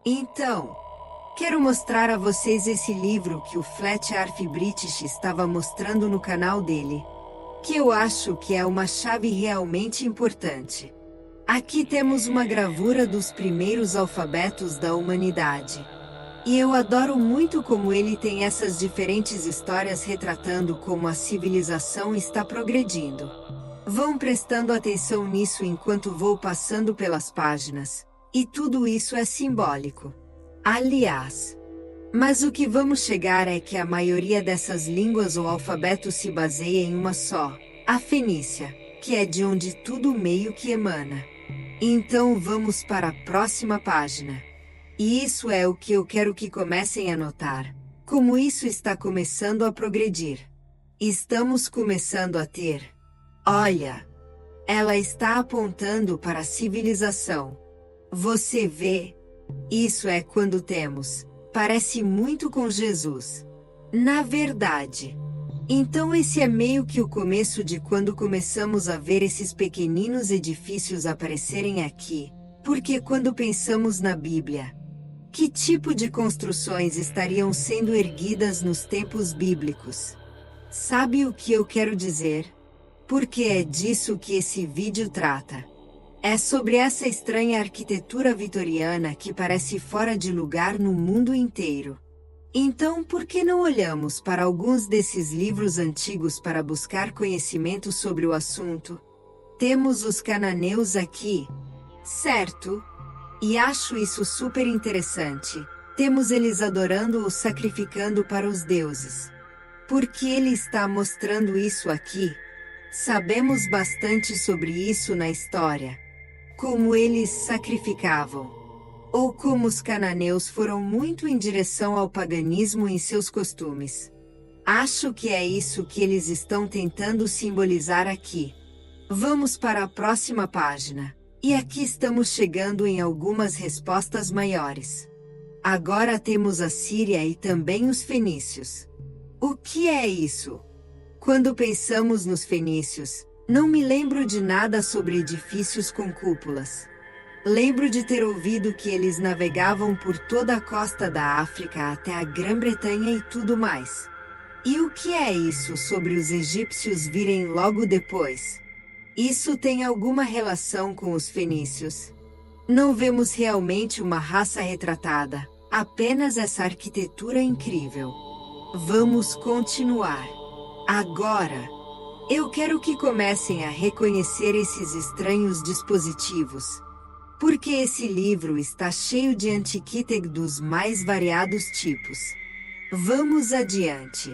Então, quero mostrar a vocês esse livro que o Flat Earth British estava mostrando no canal dele, que eu acho que é uma chave realmente importante. Aqui temos uma gravura dos primeiros alfabetos da humanidade. E eu adoro muito como ele tem essas diferentes histórias retratando como a civilização está progredindo. Vão prestando atenção nisso enquanto vou passando pelas páginas. E tudo isso é simbólico. Aliás, mas o que vamos chegar é que a maioria dessas línguas ou alfabetos se baseia em uma só, a fenícia, que é de onde tudo meio que emana. Então vamos para a próxima página. E isso é o que eu quero que comecem a notar. Como isso está começando a progredir. Estamos começando a ter. Olha! Ela está apontando para a civilização. Você vê? Isso é quando temos. Parece muito com Jesus. Na verdade. Então esse é meio que o começo de quando começamos a ver esses pequeninos edifícios aparecerem aqui. Porque quando pensamos na Bíblia, que tipo de construções estariam sendo erguidas nos tempos bíblicos? Sabe o que eu quero dizer? Porque é disso que esse vídeo trata. É sobre essa estranha arquitetura vitoriana que parece fora de lugar no mundo inteiro. Então, por que não olhamos para alguns desses livros antigos para buscar conhecimento sobre o assunto? Temos os cananeus aqui, certo? E acho isso super interessante. Temos eles adorando ou sacrificando para os deuses. Por que ele está mostrando isso aqui? Sabemos bastante sobre isso na história. Como eles sacrificavam. Ou como os cananeus foram muito em direção ao paganismo em seus costumes. Acho que é isso que eles estão tentando simbolizar aqui. Vamos para a próxima página. E aqui estamos chegando em algumas respostas maiores. Agora temos a Síria e também os fenícios. O que é isso? Quando pensamos nos fenícios, não me lembro de nada sobre edifícios com cúpulas. Lembro de ter ouvido que eles navegavam por toda a costa da África até a Grã-Bretanha e tudo mais. E o que é isso sobre os egípcios virem logo depois? Isso tem alguma relação com os fenícios? Não vemos realmente uma raça retratada, apenas essa arquitetura incrível. Vamos continuar. Agora, eu quero que comecem a reconhecer esses estranhos dispositivos. Porque esse livro está cheio de antiquiteg dos mais variados tipos. Vamos adiante.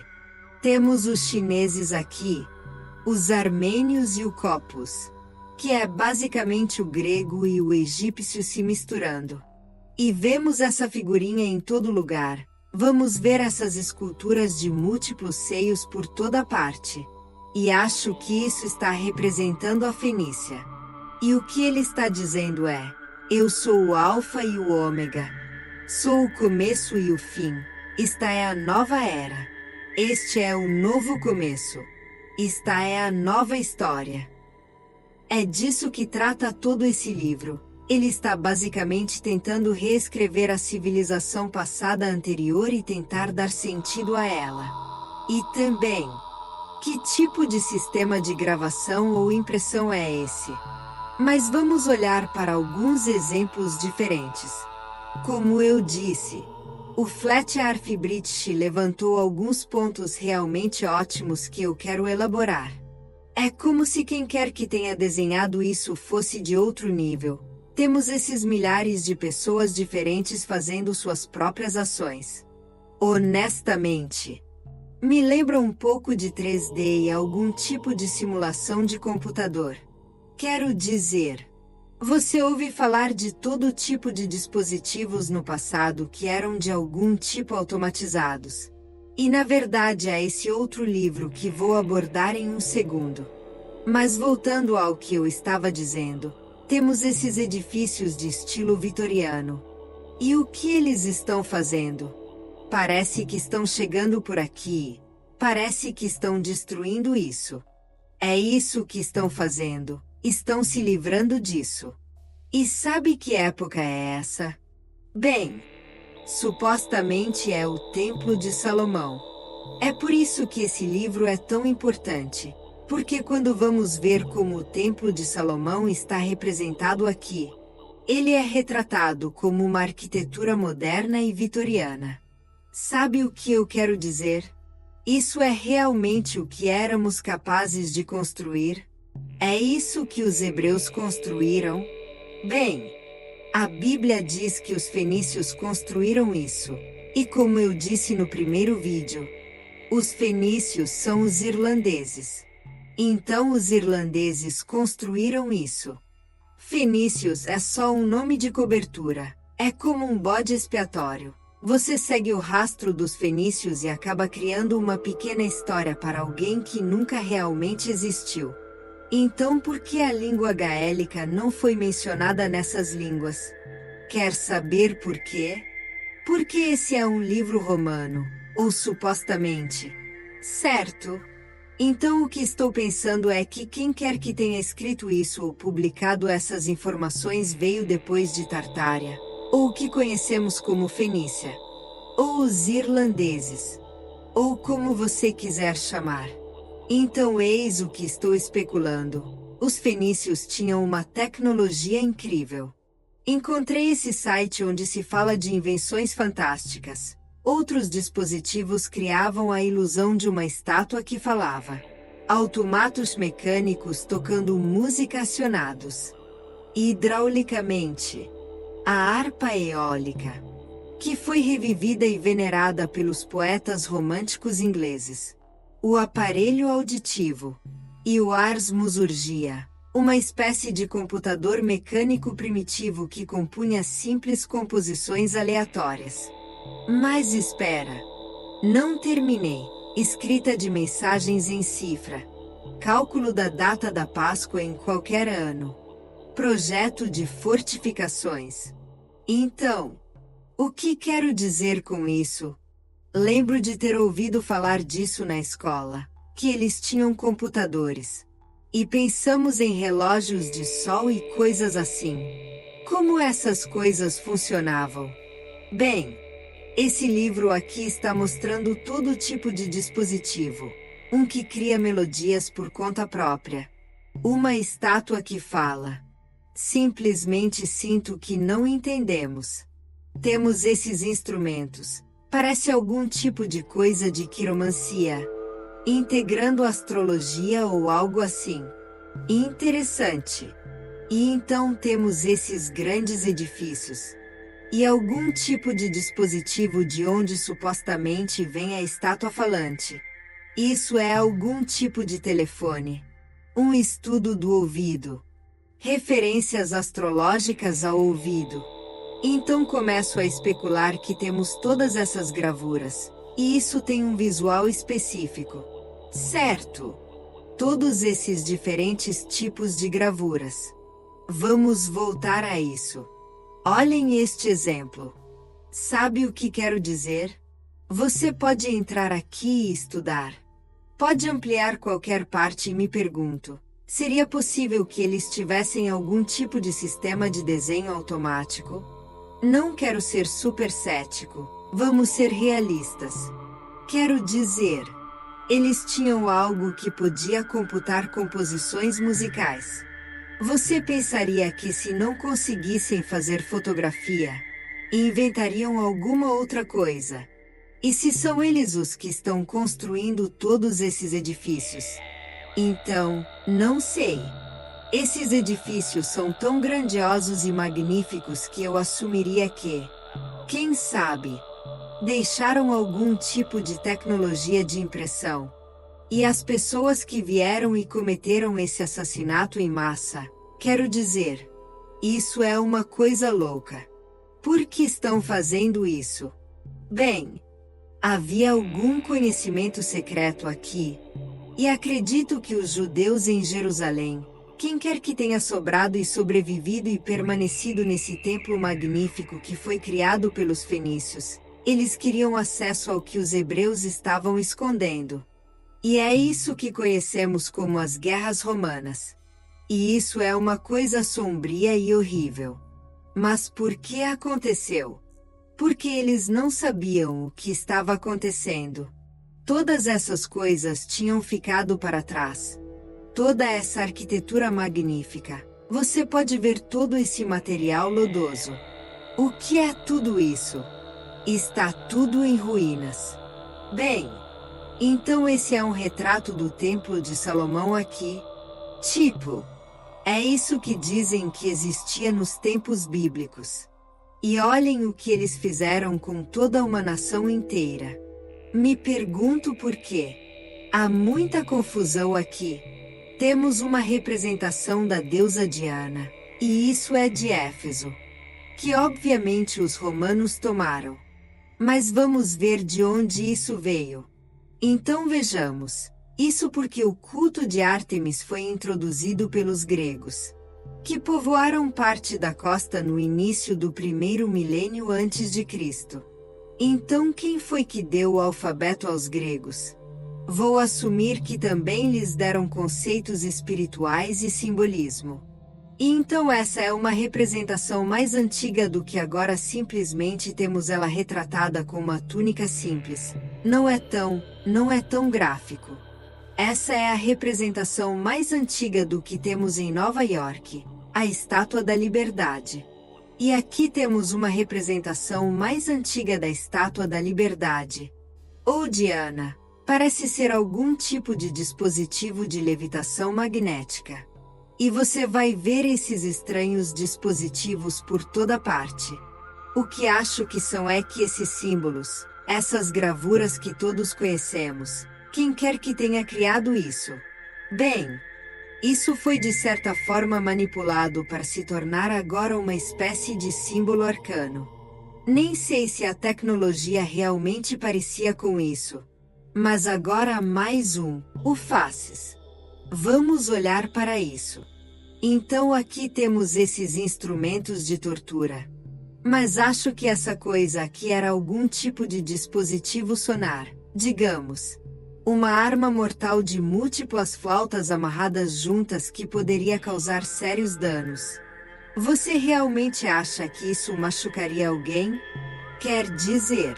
Temos os chineses aqui, os armênios e o copos, que é basicamente o grego e o egípcio se misturando. E vemos essa figurinha em todo lugar. Vamos ver essas esculturas de múltiplos seios por toda parte. E acho que isso está representando a Fenícia. E o que ele está dizendo é: eu sou o Alfa e o Ômega. Sou o começo e o fim. Esta é a nova era. Este é o novo começo. Esta é a nova história. É disso que trata todo esse livro. Ele está basicamente tentando reescrever a civilização passada anterior e tentar dar sentido a ela. E também, que tipo de sistema de gravação ou impressão é esse? Mas vamos olhar para alguns exemplos diferentes. Como eu disse, o Flat Earth British levantou alguns pontos realmente ótimos que eu quero elaborar. É como se quem quer que tenha desenhado isso fosse de outro nível. Temos esses milhares de pessoas diferentes fazendo suas próprias ações. Honestamente, me lembra um pouco de 3D e algum tipo de simulação de computador. Quero dizer, você ouve falar de todo tipo de dispositivos no passado que eram de algum tipo automatizados. E na verdade é esse outro livro que vou abordar em um segundo. Mas voltando ao que eu estava dizendo, temos esses edifícios de estilo vitoriano. E o que eles estão fazendo? Parece que estão chegando por aqui. Parece que estão destruindo isso. É isso que estão fazendo. Estão se livrando disso. E sabe que época é essa? Bem, supostamente é o Templo de Salomão. É por isso que esse livro é tão importante. Porque quando vamos ver como o Templo de Salomão está representado aqui, ele é retratado como uma arquitetura moderna e vitoriana. Sabe o que eu quero dizer? Isso é realmente o que éramos capazes de construir? É isso que os hebreus construíram? Bem, a Bíblia diz que os fenícios construíram isso. E como eu disse no primeiro vídeo, os fenícios são os irlandeses. Então os irlandeses construíram isso. Fenícios é só um nome de cobertura. É como um bode expiatório. Você segue o rastro dos fenícios e acaba criando uma pequena história para alguém que nunca realmente existiu. Então por que a língua gaélica não foi mencionada nessas línguas? Quer saber por quê? Porque esse é um livro romano, ou supostamente. Certo? Então o que estou pensando é que quem quer que tenha escrito isso ou publicado essas informações veio depois de Tartária, ou o que conhecemos como Fenícia, ou os irlandeses, ou como você quiser chamar. Então eis o que estou especulando. Os fenícios tinham uma tecnologia incrível. Encontrei esse site onde se fala de invenções fantásticas. Outros dispositivos criavam a ilusão de uma estátua que falava. Automatos mecânicos tocando música acionados. Hidraulicamente. A harpa eólica, que foi revivida e venerada pelos poetas românticos ingleses. O aparelho auditivo. E o Ars Musurgia, uma espécie de computador mecânico primitivo que compunha simples composições aleatórias. Mas espera! Não terminei. Escrita de mensagens em cifra. Cálculo da data da Páscoa em qualquer ano. Projeto de fortificações. Então, o que quero dizer com isso? Lembro de ter ouvido falar disso na escola, que eles tinham computadores. E pensamos em relógios de sol e coisas assim. Como essas coisas funcionavam? Bem, esse livro aqui está mostrando todo tipo de dispositivo. Um que cria melodias por conta própria. Uma estátua que fala. Simplesmente sinto que não entendemos. Temos esses instrumentos. Parece algum tipo de coisa de quiromancia. Integrando astrologia ou algo assim. Interessante. E então temos esses grandes edifícios. E algum tipo de dispositivo de onde supostamente vem a estátua falante. Isso é algum tipo de telefone. Um estudo do ouvido. Referências astrológicas ao ouvido. Então começo a especular que temos todas essas gravuras. E isso tem um visual específico. Certo? Todos esses diferentes tipos de gravuras. Vamos voltar a isso. Olhem este exemplo. Sabe o que quero dizer? Você pode entrar aqui e estudar. Pode ampliar qualquer parte e me pergunto, seria possível que eles tivessem algum tipo de sistema de desenho automático? Não quero ser super cético, vamos ser realistas. Quero dizer, eles tinham algo que podia computar composições musicais. Você pensaria que se não conseguissem fazer fotografia, inventariam alguma outra coisa? E se são eles os que estão construindo todos esses edifícios? Então, não sei. Esses edifícios são tão grandiosos e magníficos que eu assumiria que, quem sabe, deixaram algum tipo de tecnologia de impressão. E as pessoas que vieram e cometeram esse assassinato em massa, quero dizer, isso é uma coisa louca. Por que estão fazendo isso? Bem, havia algum conhecimento secreto aqui. E acredito que os judeus em Jerusalém, quem quer que tenha sobrado e sobrevivido e permanecido nesse templo magnífico que foi criado pelos fenícios, eles queriam acesso ao que os hebreus estavam escondendo. E é isso que conhecemos como as guerras romanas. E isso é uma coisa sombria e horrível. Mas por que aconteceu? Porque eles não sabiam o que estava acontecendo. Todas essas coisas tinham ficado para trás. Toda essa arquitetura magnífica. Você pode ver todo esse material lodoso. O que é tudo isso? Está tudo em ruínas. Bem, então esse é um retrato do Templo de Salomão aqui? Tipo, é isso que dizem que existia nos tempos bíblicos. E olhem o que eles fizeram com toda uma nação inteira. Me pergunto por quê. Há muita confusão aqui. Temos uma representação da deusa Diana, e isso é de Éfeso, que obviamente os romanos tomaram. Mas vamos ver de onde isso veio. Então vejamos. Isso porque o culto de Ártemis foi introduzido pelos gregos, que povoaram parte da costa no início do primeiro milênio antes de Cristo. Então quem foi que deu o alfabeto aos gregos? Vou assumir que também lhes deram conceitos espirituais e simbolismo. E então essa é uma representação mais antiga do que agora simplesmente temos ela retratada com uma túnica simples. Não é tão gráfico. Essa é a representação mais antiga do que temos em Nova York, a Estátua da Liberdade. E aqui temos uma representação mais antiga da Estátua da Liberdade. Ou Diana, parece ser algum tipo de dispositivo de levitação magnética. E você vai ver esses estranhos dispositivos por toda parte. O que acho que são é que esses símbolos, essas gravuras que todos conhecemos, quem quer que tenha criado isso? Bem, isso foi de certa forma manipulado para se tornar agora uma espécie de símbolo arcano. Nem sei se a tecnologia realmente parecia com isso. Mas agora há mais o faces. Vamos olhar para isso. Então aqui temos esses instrumentos de tortura. Mas acho que essa coisa aqui era algum tipo de dispositivo sonar, digamos. Uma arma mortal de múltiplas flautas amarradas juntas que poderia causar sérios danos. Você realmente acha que isso machucaria alguém? Quer dizer,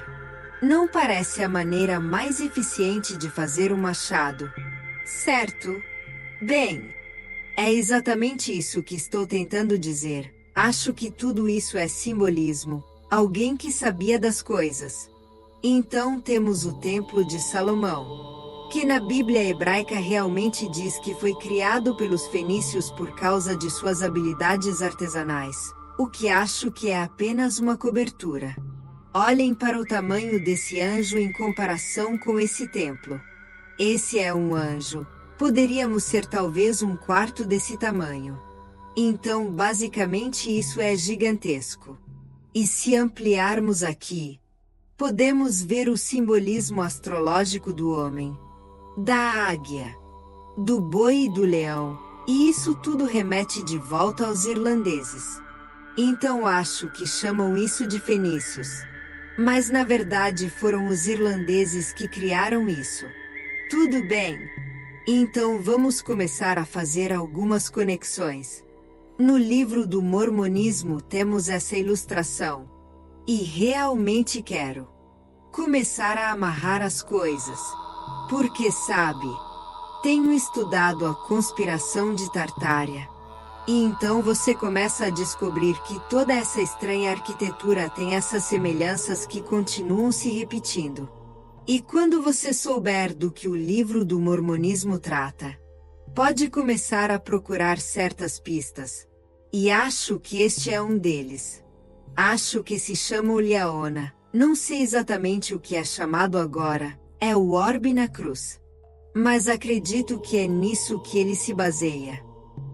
não parece a maneira mais eficiente de fazer um machado, certo? Bem, é exatamente isso que estou tentando dizer. Acho que tudo isso é simbolismo, alguém que sabia das coisas. Então temos o Templo de Salomão, que na Bíblia hebraica realmente diz que foi criado pelos fenícios por causa de suas habilidades artesanais, o que acho que é apenas uma cobertura. Olhem para o tamanho desse anjo em comparação com esse templo. Esse é um anjo. Poderíamos ser talvez um quarto desse tamanho. Então basicamente isso é gigantesco. E se ampliarmos aqui, podemos ver o simbolismo astrológico do homem, da águia, do boi e do leão, e isso tudo remete de volta aos irlandeses. Então acho que chamam isso de fenícios. Mas na verdade foram os irlandeses que criaram isso. Tudo bem. Então vamos começar a fazer algumas conexões. No livro do Mormonismo temos essa ilustração. E realmente quero começar a amarrar as coisas. Porque sabe, tenho estudado a conspiração de Tartária. E então você começa a descobrir que toda essa estranha arquitetura tem essas semelhanças que continuam se repetindo. E quando você souber do que o livro do Mormonismo trata, pode começar a procurar certas pistas. E acho que este é um deles. Acho que se chama Oliaona, não sei exatamente o que é chamado agora, é o orbe na cruz. Mas acredito que é nisso que ele se baseia.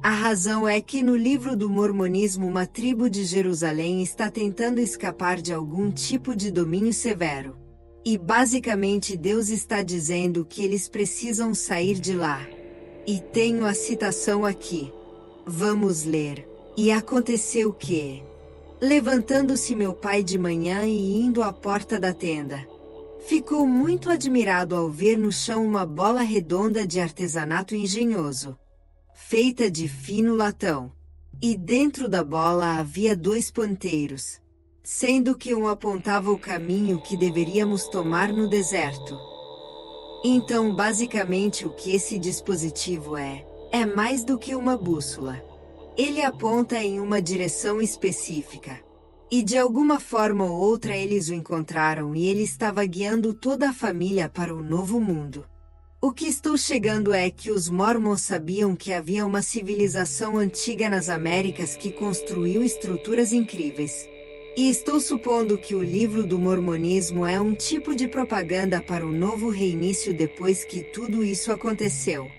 A razão é que no livro do Mormonismo uma tribo de Jerusalém está tentando escapar de algum tipo de domínio severo. E basicamente Deus está dizendo que eles precisam sair de lá. E tenho a citação aqui. Vamos ler. E aconteceu que, levantando-se meu pai de manhã e indo à porta da tenda, ficou muito admirado ao ver no chão uma bola redonda de artesanato engenhoso, feita de fino latão. E dentro da bola havia 2 ponteiros. sendo que um apontava o caminho que deveríamos tomar no deserto. Então, basicamente, o que esse dispositivo é mais do que uma bússola. Ele aponta em uma direção específica. E de alguma forma ou outra eles o encontraram e ele estava guiando toda a família para o novo mundo. O que estou chegando é que os Mormons sabiam que havia uma civilização antiga nas Américas que construiu estruturas incríveis. E estou supondo que o livro do Mormonismo é um tipo de propaganda para o novo reinício depois que tudo isso aconteceu.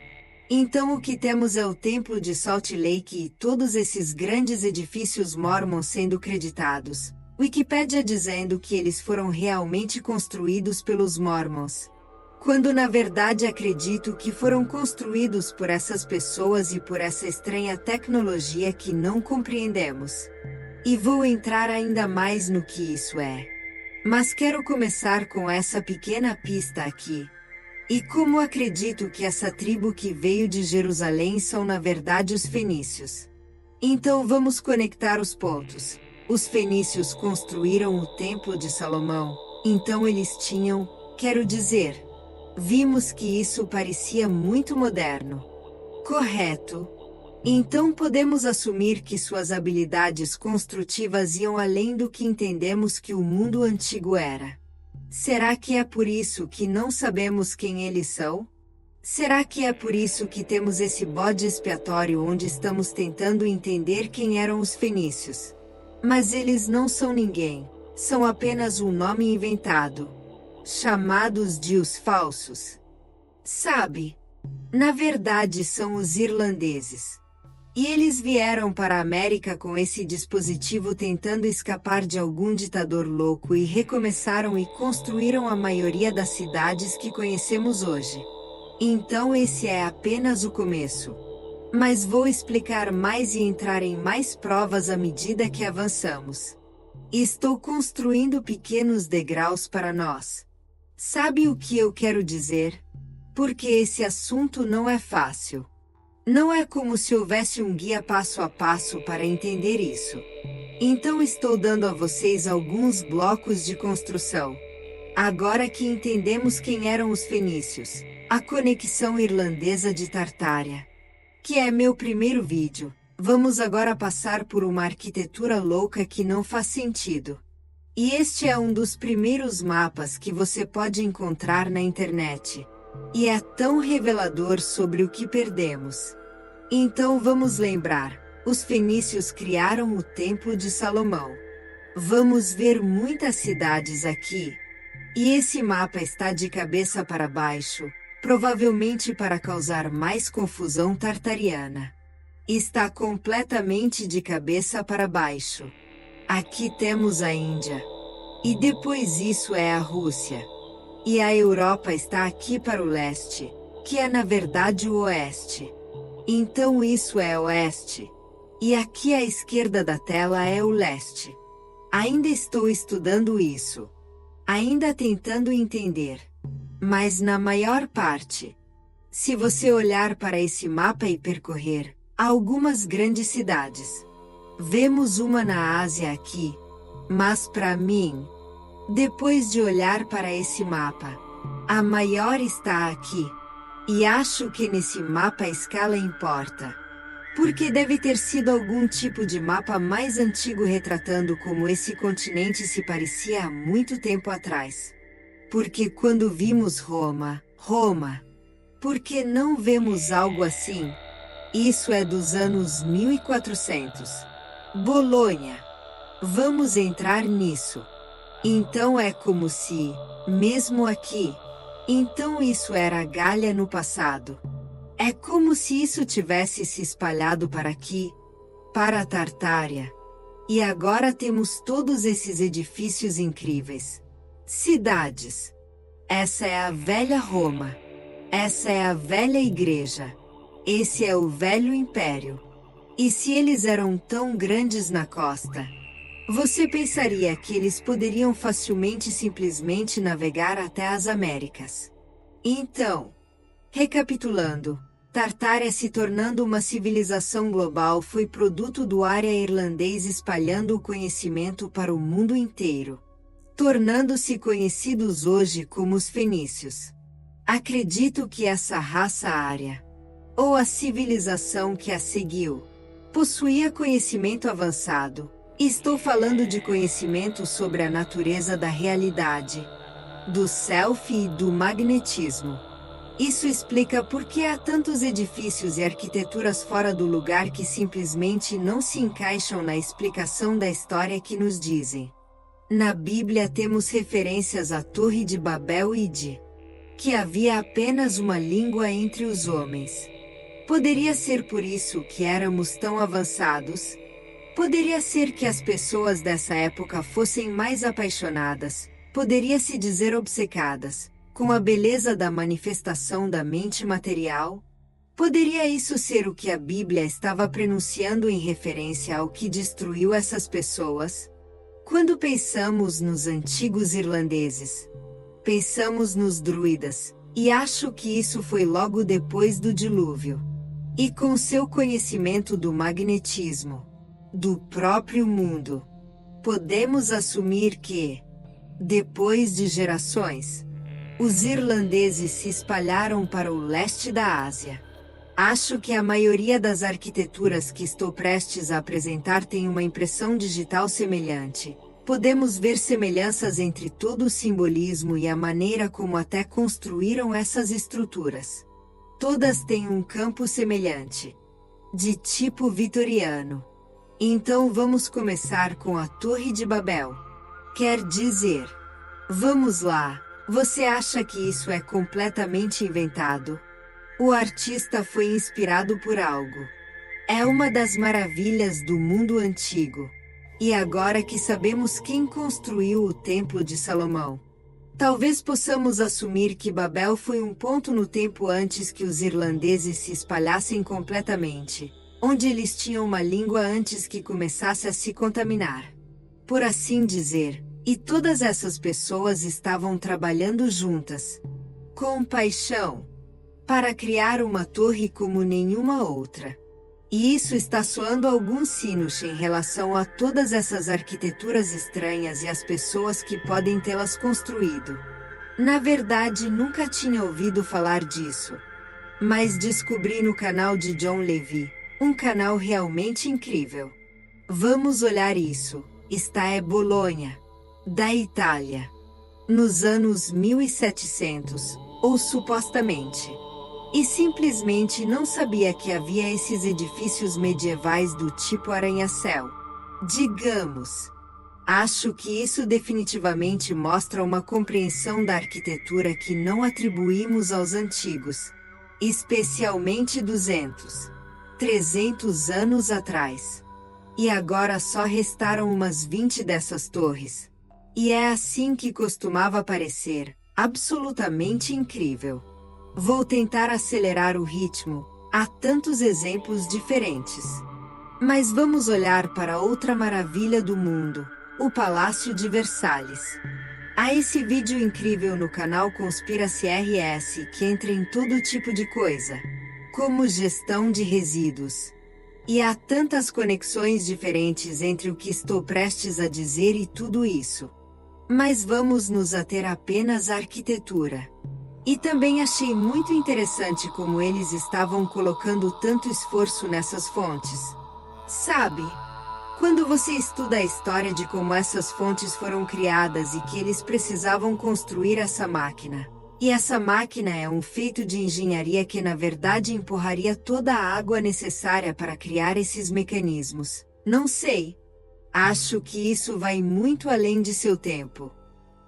Então o que temos é o Templo de Salt Lake e todos esses grandes edifícios Mormons sendo creditados. Wikipédia dizendo que eles foram realmente construídos pelos Mormons. Quando na verdade acredito que foram construídos por essas pessoas e por essa estranha tecnologia que não compreendemos. E vou entrar ainda mais no que isso é. Mas quero começar com essa pequena pista aqui. E como acredito que essa tribo que veio de Jerusalém são na verdade os fenícios. Então vamos conectar os pontos. Os fenícios construíram o Templo de Salomão, então eles tinham, quero dizer, vimos que isso parecia muito moderno. Correto? Então podemos assumir que suas habilidades construtivas iam além do que entendemos que o mundo antigo era. Será que é por isso que não sabemos quem eles são? Será que é por isso que temos esse bode expiatório onde estamos tentando entender quem eram os fenícios? Mas eles não são ninguém, são apenas um nome inventado, chamados de os falsos. Sabe? Na verdade são os irlandeses. E eles vieram para a América com esse dispositivo tentando escapar de algum ditador louco e recomeçaram e construíram a maioria das cidades que conhecemos hoje. Então esse é apenas o começo. Mas vou explicar mais e entrar em mais provas à medida que avançamos. Estou construindo pequenos degraus para nós. Sabe o que eu quero dizer? Porque esse assunto não é fácil. Não é como se houvesse um guia passo a passo para entender isso. Então estou dando a vocês alguns blocos de construção. Agora que entendemos quem eram os fenícios, a conexão irlandesa de Tartária, que é meu primeiro vídeo, vamos agora passar por uma arquitetura louca que não faz sentido. E este é um dos primeiros mapas que você pode encontrar na internet. E é tão revelador sobre o que perdemos. Então vamos lembrar, os fenícios criaram o Templo de Salomão. Vamos ver muitas cidades aqui. E esse mapa está de cabeça para baixo, provavelmente para causar mais confusão tartariana. Está completamente de cabeça para baixo. Aqui temos a Índia. E depois isso é a Rússia. E a Europa está aqui para o leste, que é na verdade o oeste. Então isso é oeste. E aqui à esquerda da tela é o leste. Ainda estou estudando isso. Ainda tentando entender. Mas na maior parte, se você olhar para esse mapa e percorrer, há algumas grandes cidades. Vemos uma na Ásia aqui. Mas para mim, depois de olhar para esse mapa, a maior está aqui. E acho que nesse mapa a escala importa. Porque deve ter sido algum tipo de mapa mais antigo retratando como esse continente se parecia há muito tempo atrás. Porque quando vimos Roma, por que não vemos algo assim? Isso é dos anos 1400. Bolonha. Vamos entrar nisso. Então é como se, mesmo aqui, então isso era Gália no passado. É como se isso tivesse se espalhado para aqui, para a Tartária. E agora temos todos esses edifícios incríveis. Cidades. Essa é a velha Roma. Essa é a velha igreja. Esse é o velho império. E se eles eram tão grandes na costa, você pensaria que eles poderiam facilmente simplesmente navegar até as Américas. Então, recapitulando, Tartária se tornando uma civilização global foi produto do área irlandês espalhando o conhecimento para o mundo inteiro, tornando-se conhecidos hoje como os fenícios. Acredito que essa raça ária, ou a civilização que a seguiu, possuía conhecimento avançado. Estou falando de conhecimento sobre a natureza da realidade, do self e do magnetismo. Isso explica por que há tantos edifícios e arquiteturas fora do lugar que simplesmente não se encaixam na explicação da história que nos dizem. Na Bíblia temos referências à Torre de Babel e de que havia apenas uma língua entre os homens. Poderia ser por isso que éramos tão avançados? Poderia ser que as pessoas dessa época fossem mais apaixonadas, poderia-se dizer obcecadas, com a beleza da manifestação da mente material? Poderia isso ser o que a Bíblia estava prenunciando em referência ao que destruiu essas pessoas? Quando pensamos nos antigos irlandeses, pensamos nos druidas, e acho que isso foi logo depois do dilúvio. E com seu conhecimento do magnetismo, do próprio mundo, podemos assumir que, depois de gerações, os irlandeses se espalharam para o leste da Ásia. Acho que a maioria das arquiteturas que estou prestes a apresentar tem uma impressão digital semelhante. Podemos ver semelhanças entre todo o simbolismo e a maneira como até construíram essas estruturas. Todas têm um campo semelhante, de tipo vitoriano. Então vamos começar com a Torre de Babel. Quer dizer, vamos lá. Você acha que isso é completamente inventado? O artista foi inspirado por algo. É uma das maravilhas do mundo antigo. E agora que sabemos quem construiu o Templo de Salomão, talvez possamos assumir que Babel foi um ponto no tempo antes que os irlandeses se espalhassem completamente, onde eles tinham uma língua antes que começasse a se contaminar, por assim dizer. E todas essas pessoas estavam trabalhando juntas, com paixão, para criar uma torre como nenhuma outra. E isso está soando alguns sinos em relação a todas essas arquiteturas estranhas e as pessoas que podem tê-las construído. Na verdade, nunca tinha ouvido falar disso, mas descobri no canal de John Levy, um canal realmente incrível. Vamos olhar isso. Esta é Bolonha, da Itália, nos anos 1700, ou supostamente. E simplesmente não sabia que havia esses edifícios medievais do tipo arranha-céu. Digamos. Acho que isso definitivamente mostra uma compreensão da arquitetura que não atribuímos aos antigos, especialmente 200, 300 anos atrás. E agora só restaram umas 20 dessas torres. E é assim que costumava parecer, absolutamente incrível. Vou tentar acelerar o ritmo, há tantos exemplos diferentes. Mas vamos olhar para outra maravilha do mundo, o Palácio de Versalhes. Há esse vídeo incrível no canal Conspiracy RS que entra em todo tipo de coisa, como gestão de resíduos. E há tantas conexões diferentes entre o que estou prestes a dizer e tudo isso. Mas vamos nos ater apenas à arquitetura. E também achei muito interessante como eles estavam colocando tanto esforço nessas fontes. Sabe? Quando você estuda a história de como essas fontes foram criadas e que eles precisavam construir essa máquina. E essa máquina é um feito de engenharia que na verdade empurraria toda a água necessária para criar esses mecanismos. Não sei. Acho que isso vai muito além de seu tempo.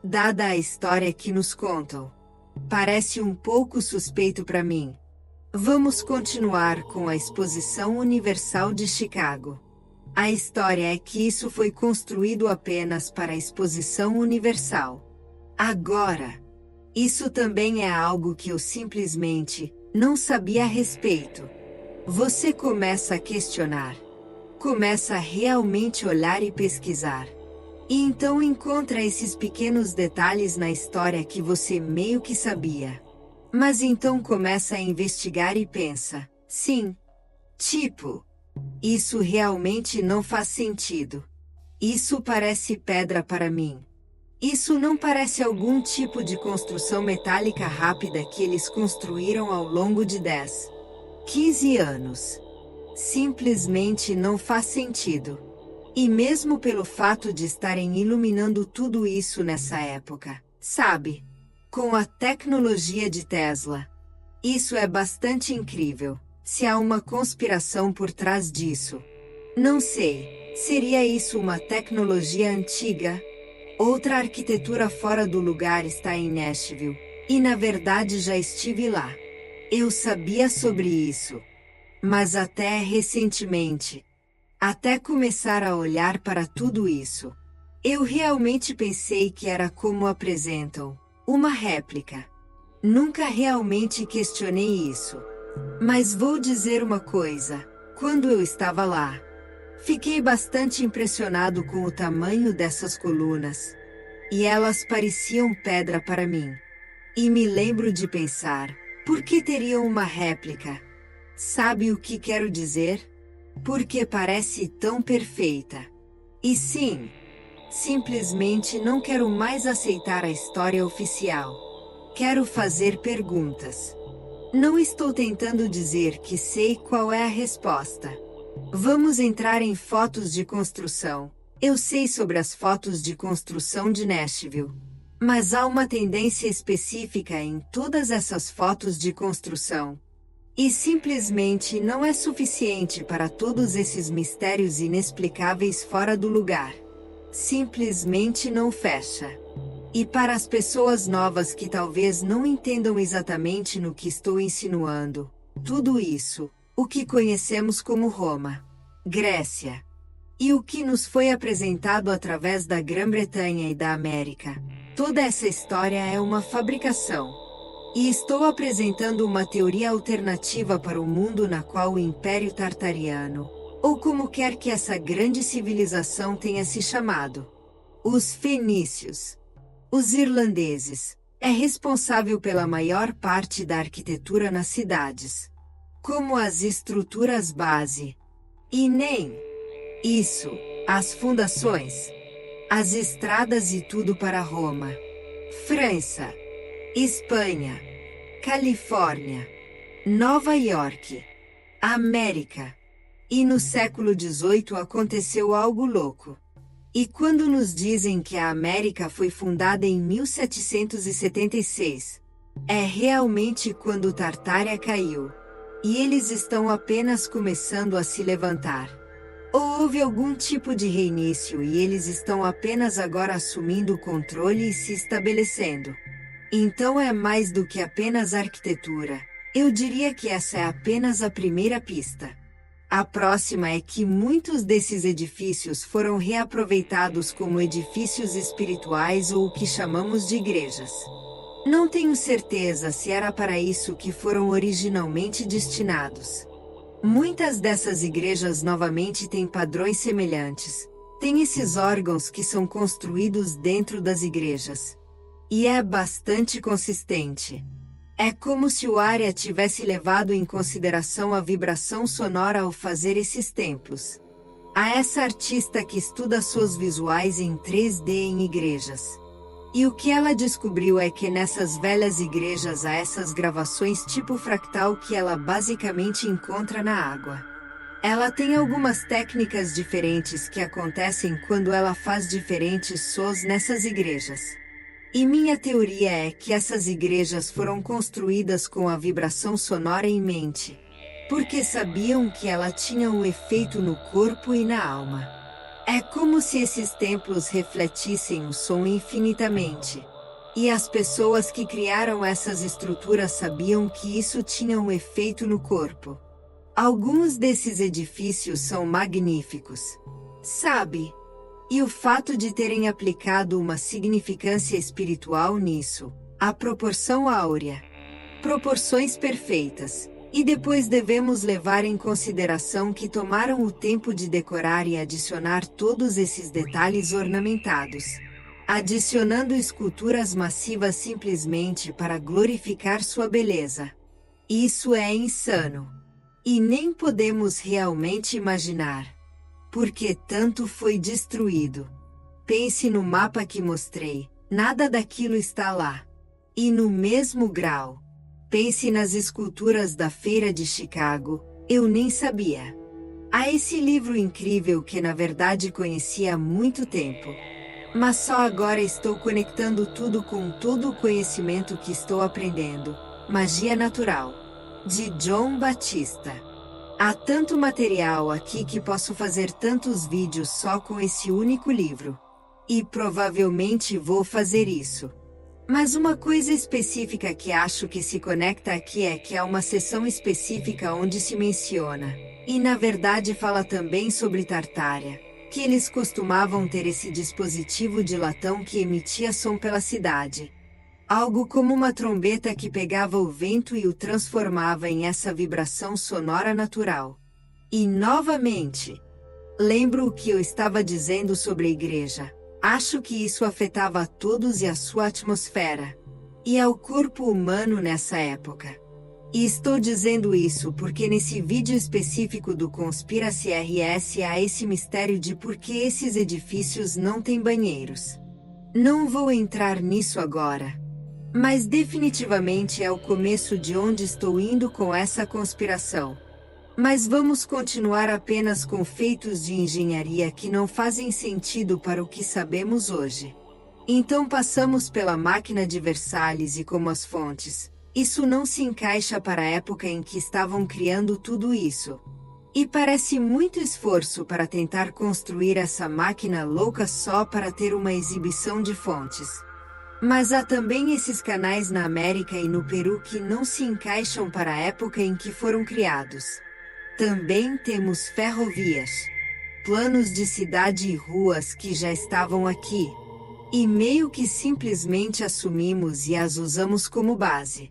Dada a história que nos contam. Parece um pouco suspeito para mim. Vamos continuar com a Exposição Universal de Chicago. A história é que isso foi construído apenas para a Exposição Universal. Agora, isso também é algo que eu simplesmente não sabia a respeito. Você começa a questionar. Começa a realmente olhar e pesquisar. E então encontra esses pequenos detalhes na história que você meio que sabia. Mas então começa a investigar e pensa: sim, tipo, isso realmente não faz sentido. Isso parece pedra para mim. Isso não parece algum tipo de construção metálica rápida que eles construíram ao longo de 10, 15 anos. Simplesmente não faz sentido. E mesmo pelo fato de estarem iluminando tudo isso nessa época, sabe? Com a tecnologia de Tesla. Isso é bastante incrível. Se há uma conspiração por trás disso. Não sei. Seria isso uma tecnologia antiga? Outra arquitetura fora do lugar está em Nashville. E na verdade já estive lá. Eu sabia sobre isso. Mas até recentemente. Até começar a olhar para tudo isso. Eu realmente pensei que era como apresentam. Uma réplica. Nunca realmente questionei isso. Mas vou dizer uma coisa. Quando eu estava lá, fiquei bastante impressionado com o tamanho dessas colunas. E elas pareciam pedra para mim. E me lembro de pensar, por que teriam uma réplica? Sabe o que quero dizer? Porque parece tão perfeita. E sim, simplesmente não quero mais aceitar a história oficial. Quero fazer perguntas. Não estou tentando dizer que sei qual é a resposta. Vamos entrar em fotos de construção. Eu sei sobre as fotos de construção de Nashville. Mas há uma tendência específica em todas essas fotos de construção. E simplesmente não é suficiente para todos esses mistérios inexplicáveis fora do lugar. Simplesmente não fecha. E para as pessoas novas que talvez não entendam exatamente no que estou insinuando, tudo isso, o que conhecemos como Roma, Grécia, e o que nos foi apresentado através da Grã-Bretanha e da América, toda essa história é uma fabricação. E estou apresentando uma teoria alternativa para o mundo na qual o Império Tartariano, ou como quer que essa grande civilização tenha se chamado, os fenícios, os irlandeses, é responsável pela maior parte da arquitetura nas cidades, como as estruturas base. E nem isso, as fundações, as estradas e tudo para Roma, França, Espanha, Califórnia, Nova York, América. E no século XVIII aconteceu algo louco. E quando nos dizem que a América foi fundada em 1776, é realmente quando Tartária caiu. E eles estão apenas começando a se levantar. Ou houve algum tipo de reinício e eles estão apenas agora assumindo o controle e se estabelecendo. Então é mais do que apenas arquitetura. Eu diria que essa é apenas a primeira pista. A próxima é que muitos desses edifícios foram reaproveitados como edifícios espirituais ou o que chamamos de igrejas. Não tenho certeza se era para isso que foram originalmente destinados. Muitas dessas igrejas novamente têm padrões semelhantes. Tem esses órgãos que são construídos dentro das igrejas. E é bastante consistente. É como se o Arya tivesse levado em consideração a vibração sonora ao fazer esses templos. Há essa artista que estuda suas visuais em 3D em igrejas. E o que ela descobriu é que nessas velhas igrejas há essas gravações tipo fractal que ela basicamente encontra na água. Ela tem algumas técnicas diferentes que acontecem quando ela faz diferentes sons nessas igrejas. E minha teoria é que essas igrejas foram construídas com a vibração sonora em mente, porque sabiam que ela tinha um efeito no corpo e na alma. É como se esses templos refletissem o som infinitamente. E as pessoas que criaram essas estruturas sabiam que isso tinha um efeito no corpo. Alguns desses edifícios são magníficos. Sabe? E o fato de terem aplicado uma significância espiritual nisso, a proporção áurea, proporções perfeitas, e depois devemos levar em consideração que tomaram o tempo de decorar e adicionar todos esses detalhes ornamentados. adicionando esculturas massivas simplesmente para glorificar sua beleza. Isso é insano. E nem podemos realmente imaginar. Porque tanto foi destruído. Pense no mapa que mostrei, nada daquilo está lá. E no mesmo grau. Pense nas esculturas da Feira de Chicago, eu nem sabia. Há esse livro incrível que na verdade conheci há muito tempo. Mas só agora estou conectando tudo com todo o conhecimento que estou aprendendo. Magia Natural. De John Batista. Há tanto material aqui que posso fazer tantos vídeos só com esse único livro. E provavelmente vou fazer isso. Mas uma coisa específica que acho que se conecta aqui é que há uma seção específica onde se menciona, e na verdade fala também sobre Tartária, que eles costumavam ter esse dispositivo de latão que emitia som pela cidade. Algo como uma trombeta que pegava o vento e o transformava em essa vibração sonora natural. E novamente, lembro o que eu estava dizendo sobre a igreja. Acho que isso afetava a todos e a sua atmosfera. E ao corpo humano nessa época. E estou dizendo isso porque nesse vídeo específico do Conspiracy RS há esse mistério de por que esses edifícios não têm banheiros. Não vou entrar nisso agora. Mas definitivamente é o começo de onde estou indo com essa conspiração. Mas vamos continuar apenas com feitos de engenharia que não fazem sentido para o que sabemos hoje. Então passamos pela máquina de Versalhes e como as fontes. Isso não se encaixa para a época em que estavam criando tudo isso. E parece muito esforço para tentar construir essa máquina louca só para ter uma exibição de fontes. Mas há também esses canais na América e no Peru que não se encaixam para a época em que foram criados. Também temos ferrovias, planos de cidade e ruas que já estavam aqui. E meio que simplesmente assumimos e as usamos como base.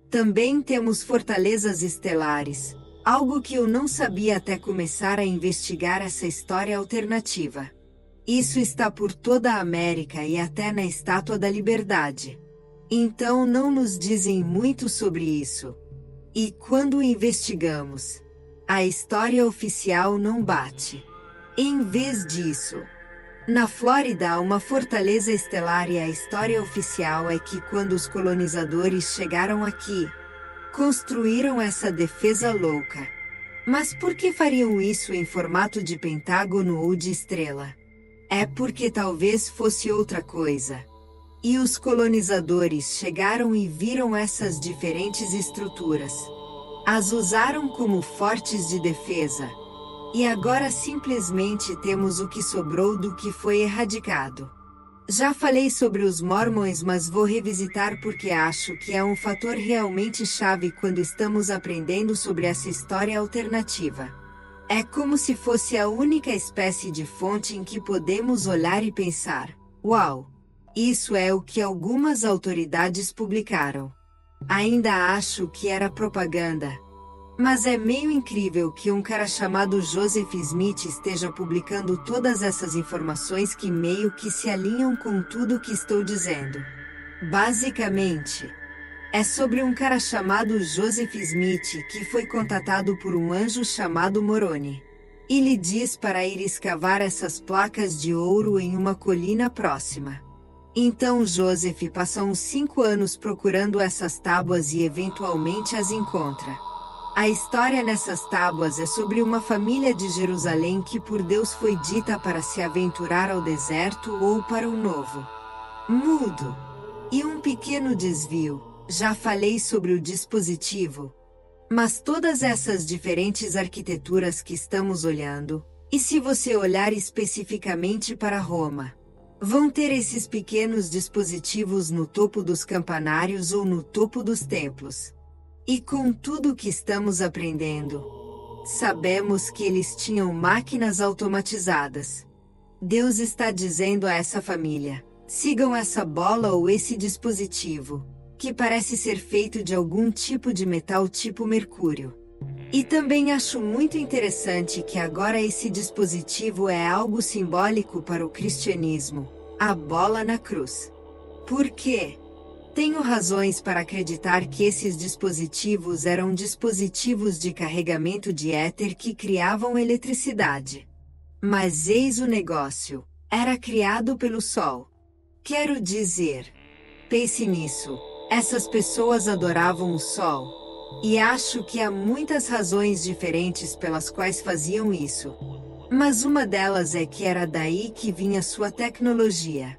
Também temos fortalezas estelares, algo que eu não sabia até começar a investigar essa história alternativa. Isso está por toda a América e até na Estátua da Liberdade. Então não nos dizem muito sobre isso. E quando investigamos, a história oficial não bate. Em vez disso, na Flórida há uma fortaleza estelar e a história oficial é que quando os colonizadores chegaram aqui, construíram essa defesa louca. Mas por que fariam isso em formato de pentágono ou de estrela? É porque talvez fosse outra coisa. E os colonizadores chegaram e viram essas diferentes estruturas. As usaram como fortes de defesa. E agora simplesmente temos o que sobrou do que foi erradicado. Já falei sobre os Mormons, mas vou revisitar porque acho que é um fator realmente chave quando estamos aprendendo sobre essa história alternativa. É como se fosse a única espécie de fonte em que podemos olhar e pensar: uau! Isso é o que algumas autoridades publicaram. Ainda acho que era propaganda. Mas é meio incrível que um cara chamado Joseph Smith esteja publicando todas essas informações que meio que se alinham com tudo que estou dizendo. Basicamente, é sobre um cara chamado Joseph Smith que foi contatado por um anjo chamado Moroni. E lhe diz para ir escavar essas placas de ouro em uma colina próxima. Então Joseph passa uns 5 anos procurando essas tábuas e eventualmente as encontra. A história nessas tábuas é sobre uma família de Jerusalém que por Deus foi dita para se aventurar ao deserto ou para o novo mundo. E um pequeno desvio, já falei sobre o dispositivo. Mas todas essas diferentes arquiteturas que estamos olhando, e se você olhar especificamente para Roma, vão ter esses pequenos dispositivos no topo dos campanários ou no topo dos templos. E com tudo que estamos aprendendo, sabemos que eles tinham máquinas automatizadas. Deus está dizendo a essa família: sigam essa bola ou esse dispositivo, que parece ser feito de algum tipo de metal tipo mercúrio. E também acho muito interessante que agora esse dispositivo é algo simbólico para o cristianismo, a bola na cruz. Por quê? Tenho razões para acreditar que esses dispositivos eram dispositivos de carregamento de éter que criavam eletricidade. Mas eis o negócio: era criado pelo Sol. Quero dizer, pense nisso, essas pessoas adoravam o Sol. E acho que há muitas razões diferentes pelas quais faziam isso. Mas uma delas é que era daí que vinha sua tecnologia.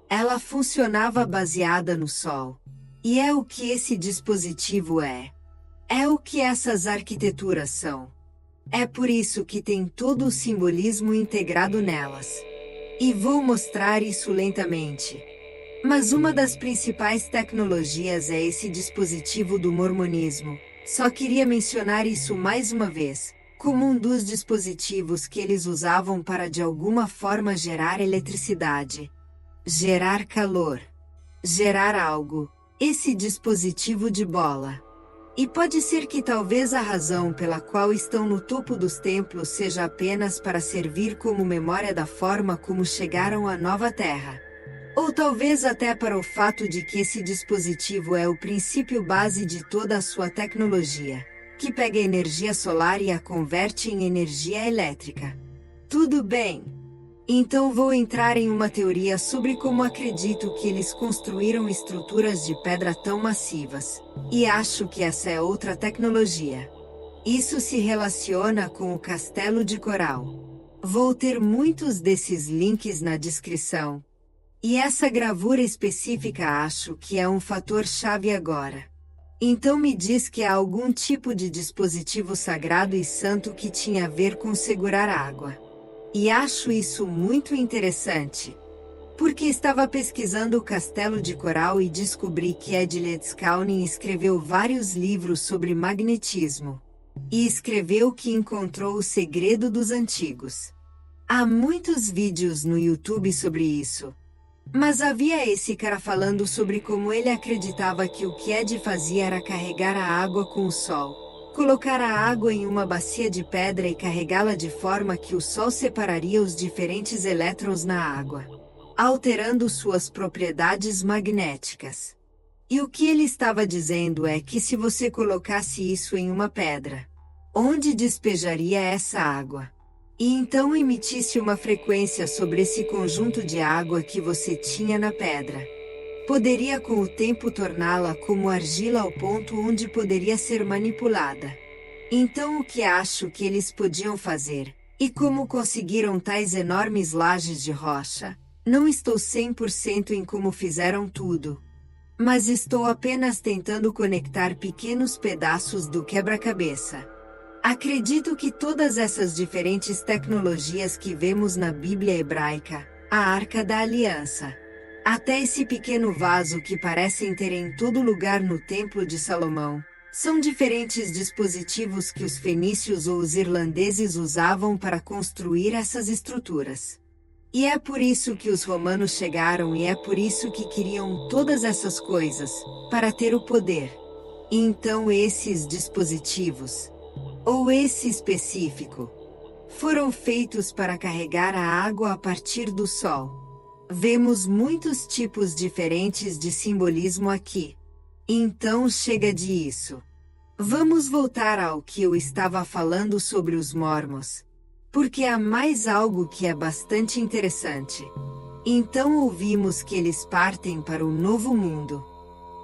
Ela funcionava baseada no Sol. E é o que esse dispositivo é. É o que essas arquiteturas são. É por isso que tem todo o simbolismo integrado nelas. E vou mostrar isso lentamente. Mas uma das principais tecnologias é esse dispositivo do mormonismo. Só queria mencionar isso mais uma vez, como um dos dispositivos que eles usavam para de alguma forma gerar eletricidade, gerar calor, gerar algo. Esse dispositivo de bola. E pode ser que talvez a razão pela qual estão no topo dos templos seja apenas para servir como memória da forma como chegaram à nova Terra. Ou talvez até para o fato de que esse dispositivo é o princípio base de toda a sua tecnologia, que pega energia solar e a converte em energia elétrica. Tudo bem. Então vou entrar em uma teoria sobre como acredito que eles construíram estruturas de pedra tão massivas. E acho que essa é outra tecnologia. Isso se relaciona com o Castelo de Coral. Vou ter muitos desses links na descrição. E essa gravura específica acho que é um fator-chave agora. Então me diz que há algum tipo de dispositivo sagrado e santo que tinha a ver com segurar água. E acho isso muito interessante. Porque estava pesquisando o Castelo de Coral e descobri que Ed Leedskalnin escreveu vários livros sobre magnetismo. E escreveu que encontrou o segredo dos antigos. Há muitos vídeos no YouTube sobre isso. Mas havia esse cara falando sobre como ele acreditava que o que Ed fazia era carregar a água com o Sol. Colocar a água em uma bacia de pedra e carregá-la de forma que o Sol separaria os diferentes elétrons na água, alterando suas propriedades magnéticas. E o que ele estava dizendo é que se você colocasse isso em uma pedra, onde despejaria essa água? E então emitisse uma frequência sobre esse conjunto de água que você tinha na pedra. Poderia com o tempo torná-la como argila ao ponto onde poderia ser manipulada. Então o que acho que eles podiam fazer, e como conseguiram tais enormes lajes de rocha, não estou 100% em como fizeram tudo. Mas estou apenas tentando conectar pequenos pedaços do quebra-cabeça. Acredito que todas essas diferentes tecnologias que vemos na Bíblia hebraica, a Arca da Aliança, até esse pequeno vaso que parecem ter em todo lugar no Templo de Salomão, são diferentes dispositivos que os fenícios ou os irlandeses usavam para construir essas estruturas. E é por isso que os romanos chegaram e é por isso que queriam todas essas coisas, para ter o poder. E então esses dispositivos, ou esse específico, foram feitos para carregar a água a partir do Sol. Vemos muitos tipos diferentes de simbolismo aqui. Então chega disso. Vamos voltar ao que eu estava falando sobre os mormons. Porque há mais algo que é bastante interessante. Então ouvimos que eles partem para o Novo Mundo.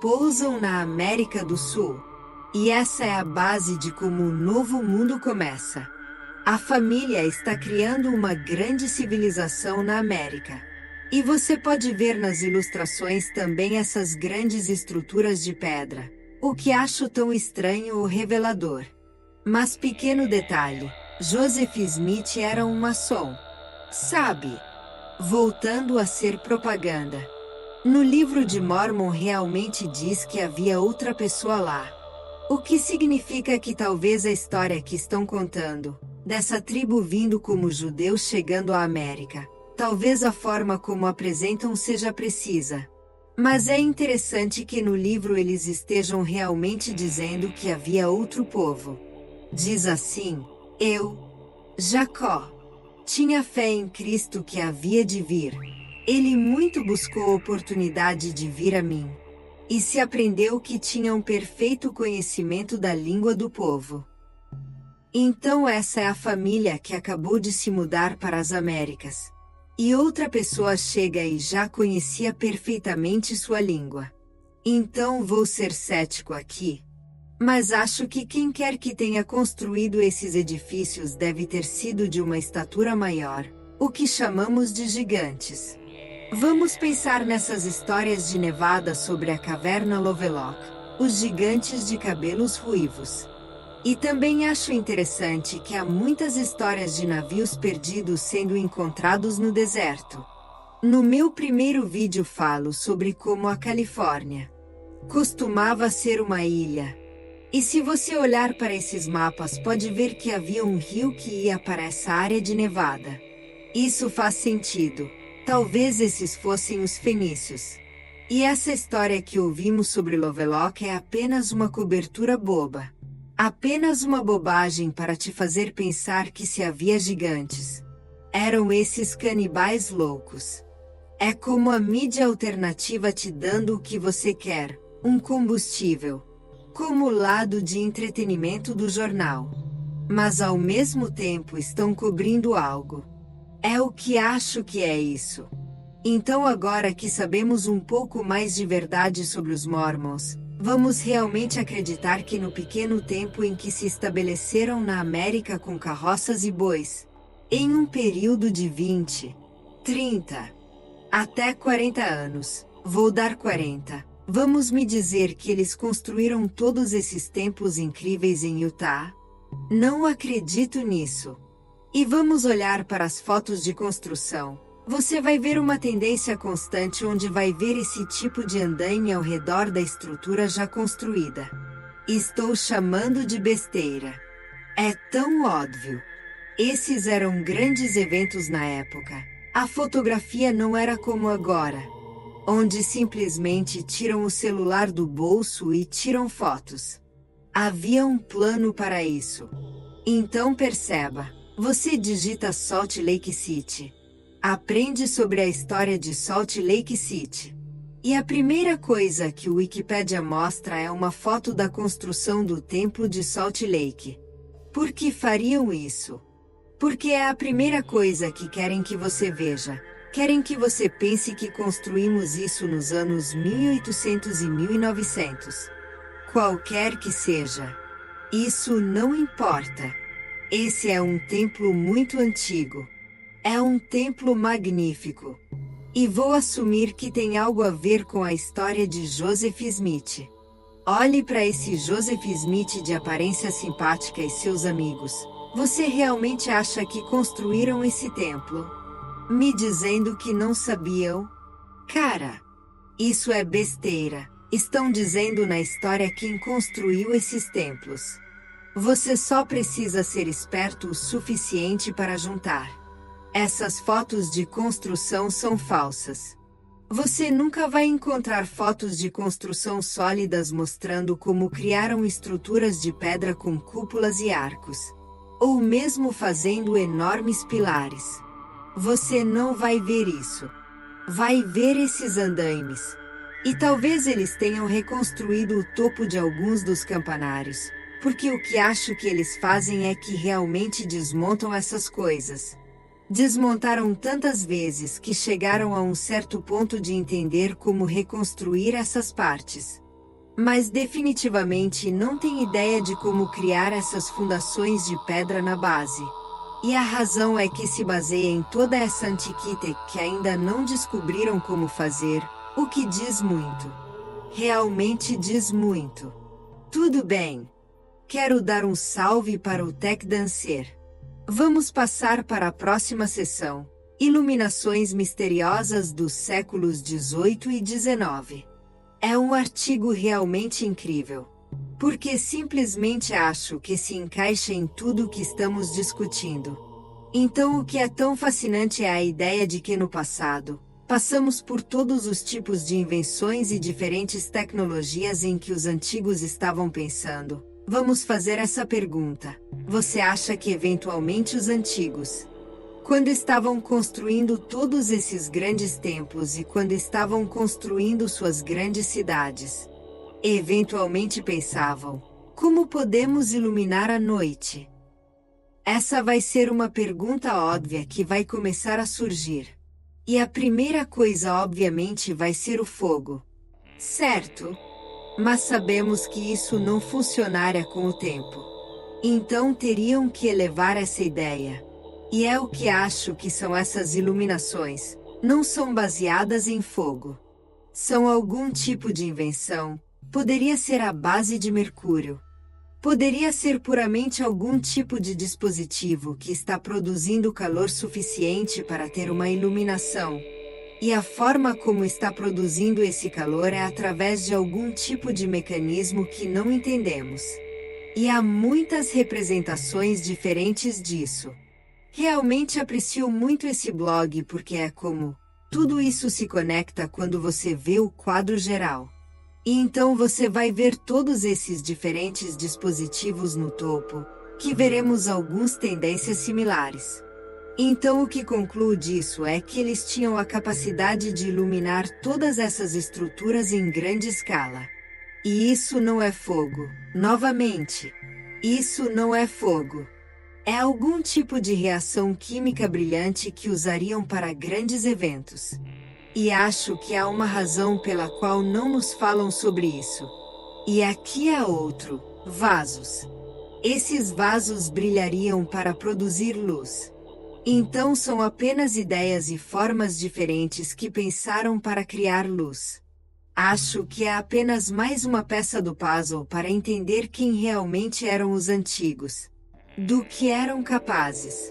Pousam na América do Sul. E essa é a base de como o Novo Mundo começa. A família está criando uma grande civilização na América. E você pode ver nas ilustrações também essas grandes estruturas de pedra, o que acho tão estranho ou revelador. Mas pequeno detalhe, Joseph Smith era um maçom. Sabe? Voltando a ser propaganda. No livro de Mormon realmente diz que havia outra pessoa lá. O que significa que talvez a história que estão contando, dessa tribo vindo como judeus chegando à América, talvez a forma como apresentam seja precisa. Mas é interessante que no livro eles estejam realmente dizendo que havia outro povo. Diz assim: eu, Jacó, tinha fé em Cristo que havia de vir. Ele muito buscou a oportunidade de vir a mim. E se aprendeu que tinha um perfeito conhecimento da língua do povo. Então essa é a família que acabou de se mudar para as Américas. E outra pessoa chega e já conhecia perfeitamente sua língua. Então vou ser cético aqui. Mas acho que quem quer que tenha construído esses edifícios deve ter sido de uma estatura maior, o que chamamos de gigantes. Vamos pensar nessas histórias de Nevada sobre a caverna Lovelock, os gigantes de cabelos ruivos. E também acho interessante que há muitas histórias de navios perdidos sendo encontrados no deserto. No meu primeiro vídeo falo sobre como a Califórnia costumava ser uma ilha. E se você olhar para esses mapas pode ver que havia um rio que ia para essa área de Nevada. Isso faz sentido. Talvez esses fossem os fenícios. E essa história que ouvimos sobre Lovelock é apenas uma cobertura boba. Apenas uma bobagem para te fazer pensar que se havia gigantes. Eram esses canibais loucos. É como a mídia alternativa te dando o que você quer, um combustível. Como o lado de entretenimento do jornal. Mas ao mesmo tempo estão cobrindo algo. É o que acho que é isso. Então agora que sabemos um pouco mais de verdade sobre os Mormons, vamos realmente acreditar que no pequeno tempo em que se estabeleceram na América com carroças e bois, em um período de 20, 30, até 40 anos, vou dar 40, vamos me dizer que eles construíram todos esses templos incríveis em Utah? Não acredito nisso. E vamos olhar para as fotos de construção. Você vai ver uma tendência constante onde vai ver esse tipo de andaime ao redor da estrutura já construída. Estou chamando de besteira. É tão óbvio. Esses eram grandes eventos na época. A fotografia não era como agora, onde simplesmente tiram o celular do bolso e tiram fotos. Havia um plano para isso. Então perceba. Você digita Salt Lake City. Aprende sobre a história de Salt Lake City. E a primeira coisa que o Wikipedia mostra é uma foto da construção do templo de Salt Lake. Por que fariam isso? Porque é a primeira coisa que querem que você veja. Querem que você pense que construímos isso nos anos 1800 e 1900. Qualquer que seja. Isso não importa. Esse é um templo muito antigo. É um templo magnífico. E vou assumir que tem algo a ver com a história de Joseph Smith. Olhe para esse Joseph Smith de aparência simpática e seus amigos. Você realmente acha que construíram esse templo? Me dizendo que não sabiam? Cara, isso é besteira. Estão dizendo na história quem construiu esses templos. Você só precisa ser esperto o suficiente para juntar. Essas fotos de construção são falsas. Você nunca vai encontrar fotos de construção sólidas mostrando como criaram estruturas de pedra com cúpulas e arcos. Ou mesmo fazendo enormes pilares. Você não vai ver isso. Vai ver esses andaimes. E talvez eles tenham reconstruído o topo de alguns dos campanários. Porque o que acho que eles fazem é que realmente desmontam essas coisas. Desmontaram tantas vezes que chegaram a um certo ponto de entender como reconstruir essas partes. Mas definitivamente não têm ideia de como criar essas fundações de pedra na base. E a razão é que se baseia em toda essa antiquite que ainda não descobriram como fazer, o que diz muito. Realmente diz muito. Tudo bem. Quero dar um salve para o Tech Dancer. Vamos passar para a próxima sessão. Iluminações misteriosas dos séculos 18 e 19. É um artigo realmente incrível. Porque simplesmente acho que se encaixa em tudo o que estamos discutindo. Então o que é tão fascinante é a ideia de que no passado, passamos por todos os tipos de invenções e diferentes tecnologias em que os antigos estavam pensando. Vamos fazer essa pergunta. Você acha que eventualmente os antigos Quando estavam construindo todos esses grandes templos e quando estavam construindo suas grandes cidades, eventualmente pensavam: como podemos iluminar a noite? Essa vai ser uma pergunta óbvia que vai começar a surgir. E a primeira coisa obviamente vai ser o fogo. Certo? Mas sabemos que isso não funcionaria com o tempo. Então teriam que elevar essa ideia. E é o que acho que são essas iluminações. Não são baseadas em fogo. São algum tipo de invenção. Poderia ser a base de mercúrio. Poderia ser puramente algum tipo de dispositivo que está produzindo calor suficiente para ter uma iluminação. E a forma como está produzindo esse calor é através de algum tipo de mecanismo que não entendemos. E há muitas representações diferentes disso. Realmente aprecio muito esse blog porque é como tudo isso se conecta quando você vê o quadro geral. E então você vai ver todos esses diferentes dispositivos no topo, que veremos algumas tendências similares. Então o que concluo disso é que eles tinham a capacidade de iluminar todas essas estruturas em grande escala. E isso não é fogo. Novamente, isso não é fogo. É algum tipo de reação química brilhante que usariam para grandes eventos. E acho que há uma razão pela qual não nos falam sobre isso. E aqui é outro: vasos. Esses vasos brilhariam para produzir luz. Então são apenas ideias e formas diferentes que pensaram para criar luz. Acho que é apenas mais uma peça do puzzle para entender quem realmente eram os antigos. Do que eram capazes.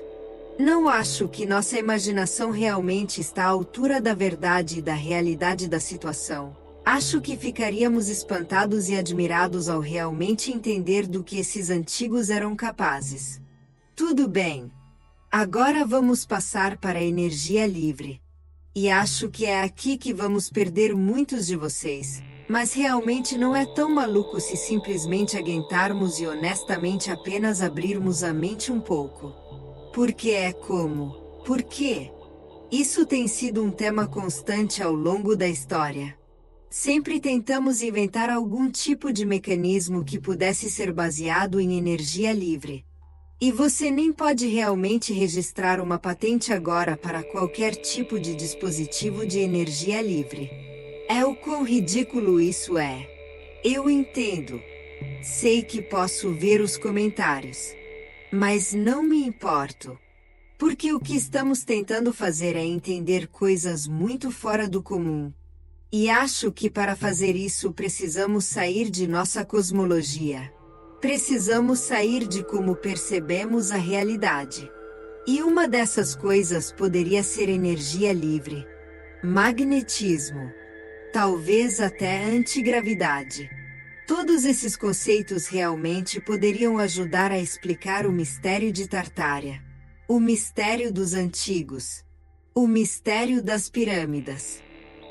Não acho que nossa imaginação realmente está à altura da verdade e da realidade da situação. Acho que ficaríamos espantados e admirados ao realmente entender do que esses antigos eram capazes. Tudo bem. Agora vamos passar para a energia livre. E acho que é aqui que vamos perder muitos de vocês. Mas realmente não é tão maluco se simplesmente aguentarmos e honestamente apenas abrirmos a mente um pouco. Porque é como? Por quê? Isso tem sido um tema constante ao longo da história. Sempre tentamos inventar algum tipo de mecanismo que pudesse ser baseado em energia livre. E você nem pode realmente registrar uma patente agora para qualquer tipo de dispositivo de energia livre. É o quão ridículo isso é. Eu entendo. Sei que posso ver os comentários. Mas não me importo. Porque o que estamos tentando fazer é entender coisas muito fora do comum. E acho que para fazer isso precisamos sair de nossa cosmologia. Precisamos sair de como percebemos a realidade. E uma dessas coisas poderia ser energia livre. Magnetismo. Talvez até antigravidade. Todos esses conceitos realmente poderiam ajudar a explicar o mistério de Tartária. O mistério dos antigos. O mistério das pirâmides.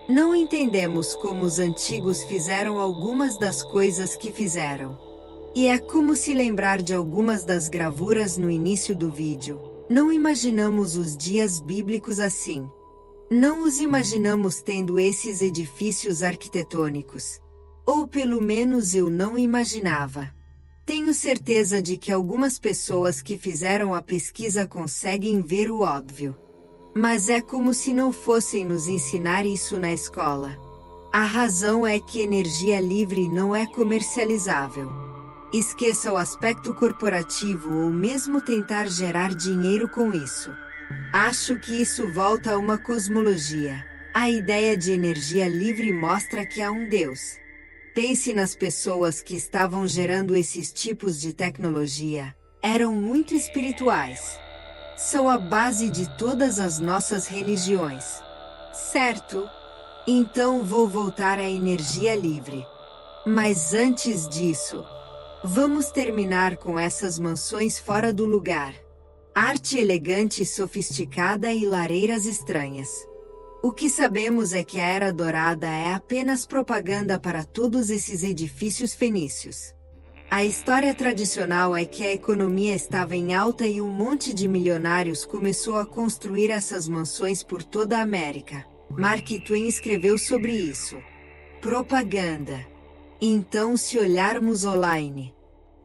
Não entendemos como os antigos fizeram algumas das coisas que fizeram. E é como se lembrar de algumas das gravuras no início do vídeo. Não imaginamos os dias bíblicos assim. Não os imaginamos tendo esses edifícios arquitetônicos. Ou pelo menos eu não imaginava. Tenho certeza de que algumas pessoas que fizeram a pesquisa conseguem ver o óbvio. Mas é como se não fossem nos ensinar isso na escola. A razão é que energia livre não é comercializável. Esqueça o aspecto corporativo ou mesmo tentar gerar dinheiro com isso. Acho que isso volta a uma cosmologia. A ideia de energia livre mostra que há um Deus. Pense nas pessoas que estavam gerando esses tipos de tecnologia. Eram muito espirituais. São a base de todas as nossas religiões. Certo? Então vou voltar à energia livre. Mas antes disso, vamos terminar com essas mansões fora do lugar. Arte elegante e sofisticada e lareiras estranhas. O que sabemos é que a Era Dourada é apenas propaganda para todos esses edifícios fenícios. A história tradicional é que a economia estava em alta e um monte de milionários começou a construir essas mansões por toda a América. Mark Twain escreveu sobre isso. Propaganda. Então, se olharmos online,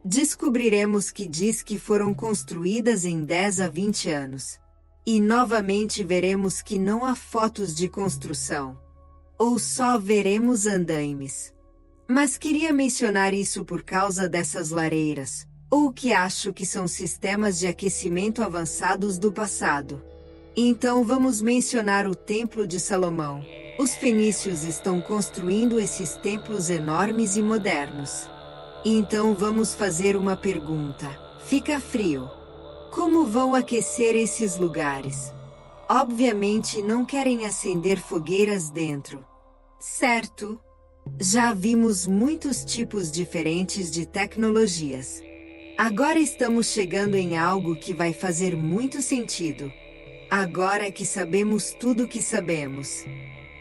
descobriremos que diz que foram construídas em 10 a 20 anos. E novamente veremos que não há fotos de construção. Ou só veremos andaimes. Mas queria mencionar isso por causa dessas lareiras, ou que acho que são sistemas de aquecimento avançados do passado. Então vamos mencionar o Templo de Salomão. Os fenícios estão construindo esses templos enormes e modernos. Então vamos fazer uma pergunta. Fica frio. Como vão aquecer esses lugares? Obviamente não querem acender fogueiras dentro. Certo? Já vimos muitos tipos diferentes de tecnologias. Agora estamos chegando em algo que vai fazer muito sentido. Agora que sabemos tudo o que sabemos.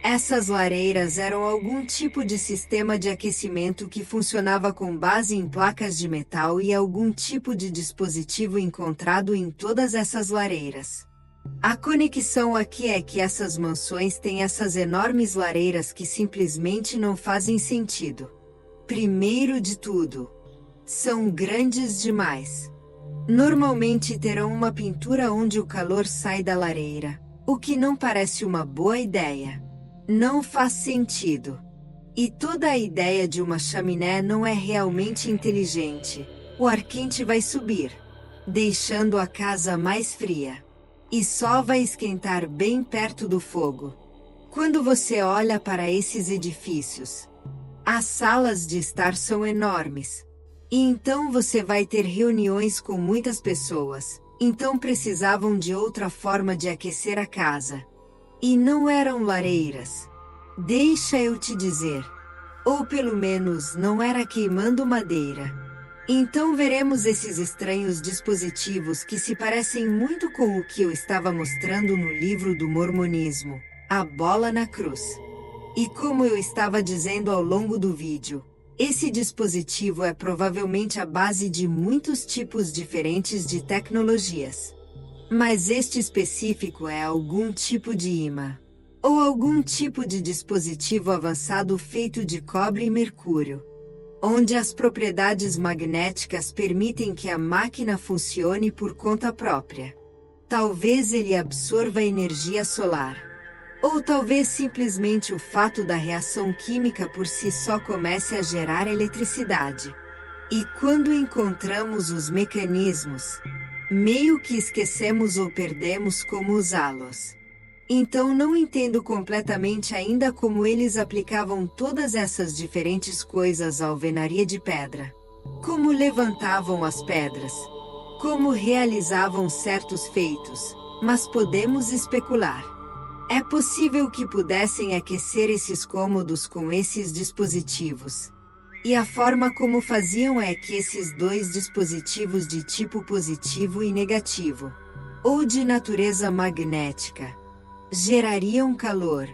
Essas lareiras eram algum tipo de sistema de aquecimento que funcionava com base em placas de metal e algum tipo de dispositivo encontrado em todas essas lareiras. A conexão aqui é que essas mansões têm essas enormes lareiras que simplesmente não fazem sentido. Primeiro de tudo, são grandes demais. Normalmente terão uma pintura onde o calor sai da lareira, o que não parece uma boa ideia. Não faz sentido. E toda a ideia de uma chaminé não é realmente inteligente. O ar quente vai subir, deixando a casa mais fria. E só vai esquentar bem perto do fogo. Quando você olha para esses edifícios, as salas de estar são enormes. E então você vai ter reuniões com muitas pessoas. Então precisavam de outra forma de aquecer a casa. E não eram lareiras. Deixa eu te dizer. Ou pelo menos não era queimando madeira. Então veremos esses estranhos dispositivos que se parecem muito com o que eu estava mostrando no livro do Mormonismo, a bola na cruz. E como eu estava dizendo ao longo do vídeo, esse dispositivo é provavelmente a base de muitos tipos diferentes de tecnologias. Mas este específico é algum tipo de imã. Ou algum tipo de dispositivo avançado feito de cobre e mercúrio, onde as propriedades magnéticas permitem que a máquina funcione por conta própria. Talvez ele absorva energia solar. Ou talvez simplesmente o fato da reação química por si só comece a gerar eletricidade. E quando encontramos os mecanismos, meio que esquecemos ou perdemos como usá-los. Então não entendo completamente ainda como eles aplicavam todas essas diferentes coisas à alvenaria de pedra. Como levantavam as pedras. Como realizavam certos feitos, mas podemos especular. É possível que pudessem aquecer esses cômodos com esses dispositivos. E a forma como faziam é que esses dois dispositivos de tipo positivo e negativo, ou de natureza magnética, gerariam calor.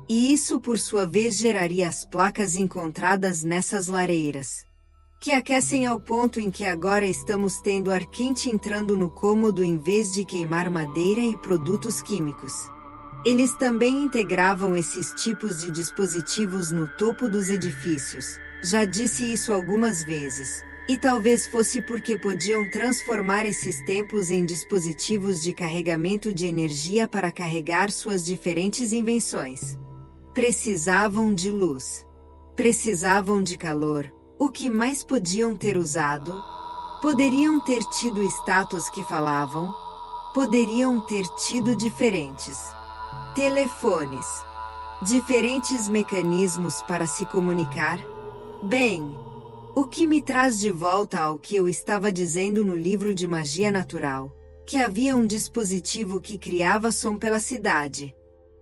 E isso por sua vez geraria as placas encontradas nessas lareiras, que aquecem ao ponto em que agora estamos tendo ar quente entrando no cômodo em vez de queimar madeira e produtos químicos. Eles também integravam esses tipos de dispositivos no topo dos edifícios. Já disse isso algumas vezes. E talvez fosse porque podiam transformar esses templos em dispositivos de carregamento de energia para carregar suas diferentes invenções. Precisavam de luz. Precisavam de calor. O que mais podiam ter usado? Poderiam ter tido estátuas que falavam. Poderiam ter tido diferentes telefones, diferentes mecanismos para se comunicar. Bem, o que me traz de volta ao que eu estava dizendo no livro de magia natural, que havia um dispositivo que criava som pela cidade,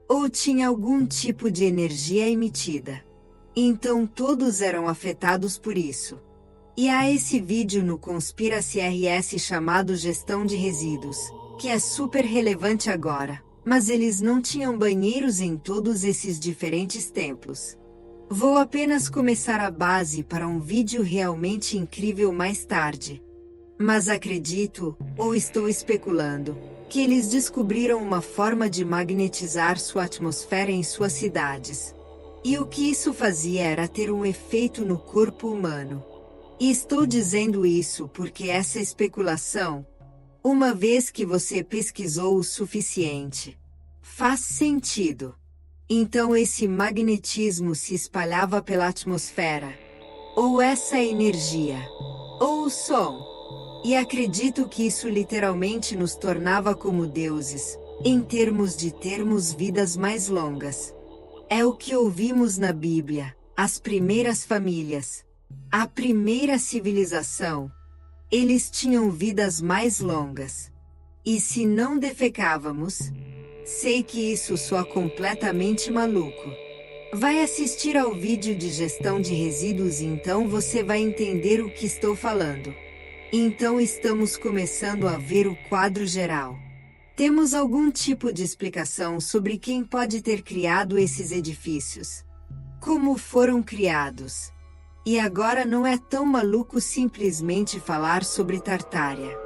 ou tinha algum tipo de energia emitida. Então todos eram afetados por isso. E há esse vídeo no Conspiracy RS chamado Gestão de Resíduos, que é super relevante agora. Mas eles não tinham banheiros em todos esses diferentes templos. Vou apenas começar a base para um vídeo realmente incrível mais tarde. Mas acredito, ou estou especulando, que eles descobriram uma forma de magnetizar sua atmosfera em suas cidades. E o que isso fazia era ter um efeito no corpo humano. E estou dizendo isso porque essa especulação, uma vez que você pesquisou o suficiente, faz sentido. Então esse magnetismo se espalhava pela atmosfera. Ou essa energia. Ou o som. E acredito que isso literalmente nos tornava como deuses, em termos de termos vidas mais longas. É o que ouvimos na Bíblia, as primeiras famílias, a primeira civilização. Eles tinham vidas mais longas. E se não defecávamos? Sei que isso soa completamente maluco. Vai assistir ao vídeo de gestão de resíduos e então você vai entender o que estou falando. Então estamos começando a ver o quadro geral. Temos algum tipo de explicação sobre quem pode ter criado esses edifícios? Como foram criados? E agora não é tão maluco simplesmente falar sobre Tartária.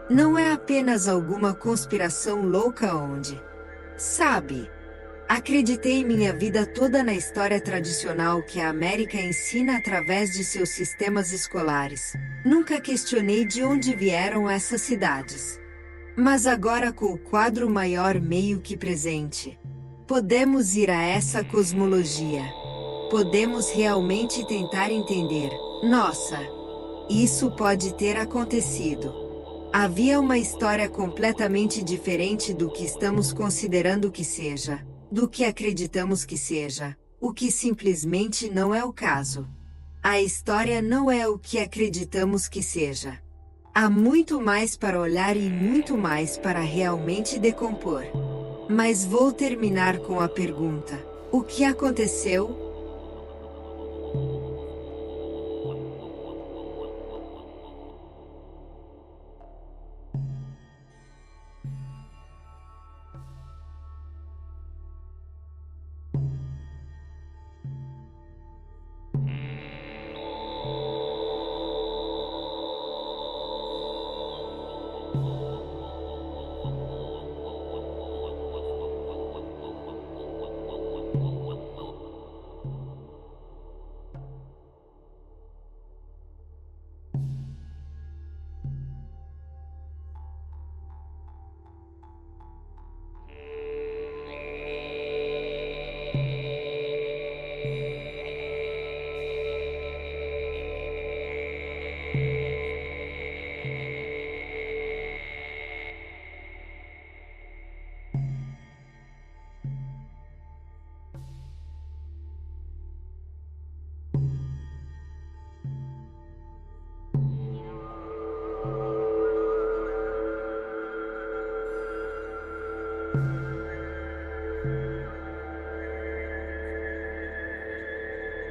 Não é apenas alguma conspiração louca onde, sabe? Acreditei minha vida toda na história tradicional que a América ensina através de seus sistemas escolares. Nunca questionei de onde vieram essas cidades. Mas agora com o quadro maior meio que presente, podemos ir a essa cosmologia. Podemos realmente tentar entender, nossa, isso pode ter acontecido. Havia uma história completamente diferente do que estamos considerando que seja, do que acreditamos que seja, o que simplesmente não é o caso. A história não é o que acreditamos que seja. Há muito mais para olhar e muito mais para realmente decompor. Mas vou terminar com a pergunta: o que aconteceu?